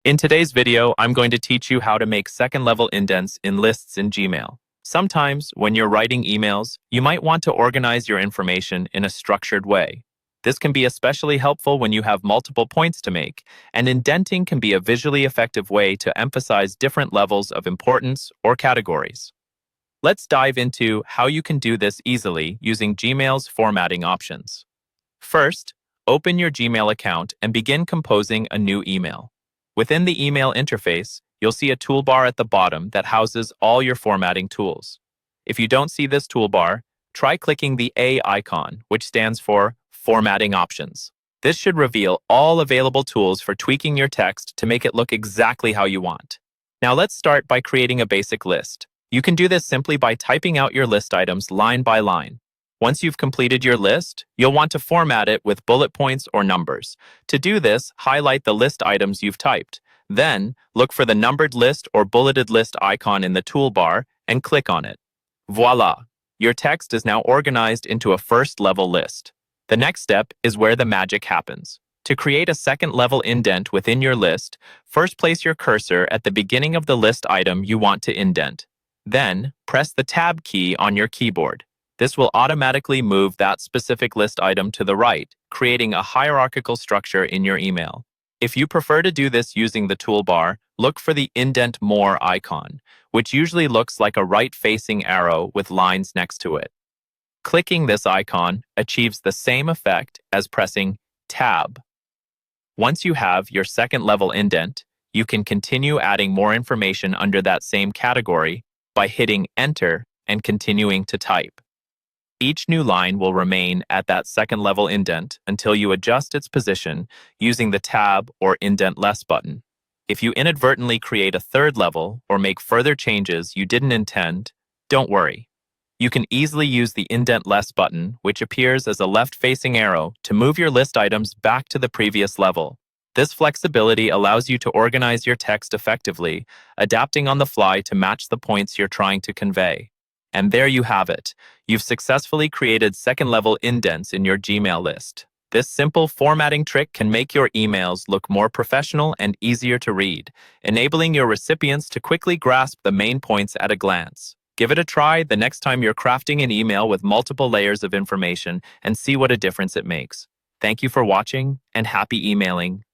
In today's video, I'm going to teach you how to make second-level indents in lists in Gmail. Sometimes, when you're writing emails, you might want to organize your information in a structured way. This can be especially helpful when you have multiple points to make, and indenting can be a visually effective way to emphasize different levels of importance or categories. Let's dive into how you can do this easily using Gmail's formatting options. First, open your Gmail account and begin composing a new email. Within the email interface, you'll see a toolbar at the bottom that houses all your formatting tools. If you don't see this toolbar, try clicking the A icon, which stands for Formatting Options. This should reveal all available tools for tweaking your text to make it look exactly how you want. Now let's start by creating a basic list. You can do this simply by typing out your list items line by line. Once you've completed your list, you'll want to format it with bullet points or numbers. To do this, highlight the list items you've typed. Then, look for the numbered list or bulleted list icon in the toolbar and click on it. Voila! Your text is now organized into a first-level list. The next step is where the magic happens. To create a second-level indent within your list, first place your cursor at the beginning of the list item you want to indent. Then, press the Tab key on your keyboard. This will automatically move that specific list item to the right, creating a hierarchical structure in your email. If you prefer to do this using the toolbar, look for the Indent More icon, which usually looks like a right-facing arrow with lines next to it. Clicking this icon achieves the same effect as pressing Tab. Once you have your second-level indent, you can continue adding more information under that same category by hitting Enter and continuing to type. Each new line will remain at that second-level indent until you adjust its position using the Tab or Indent Less button. If you inadvertently create a third level or make further changes you didn't intend, don't worry. You can easily use the Indent Less button, which appears as a left-facing arrow, to move your list items back to the previous level. This flexibility allows you to organize your text effectively, adapting on the fly to match the points you're trying to convey. And there you have it. You've successfully created second-level indents in your Gmail list. This simple formatting trick can make your emails look more professional and easier to read, enabling your recipients to quickly grasp the main points at a glance. Give it a try the next time you're crafting an email with multiple layers of information and see what a difference it makes. Thank you for watching, and happy emailing.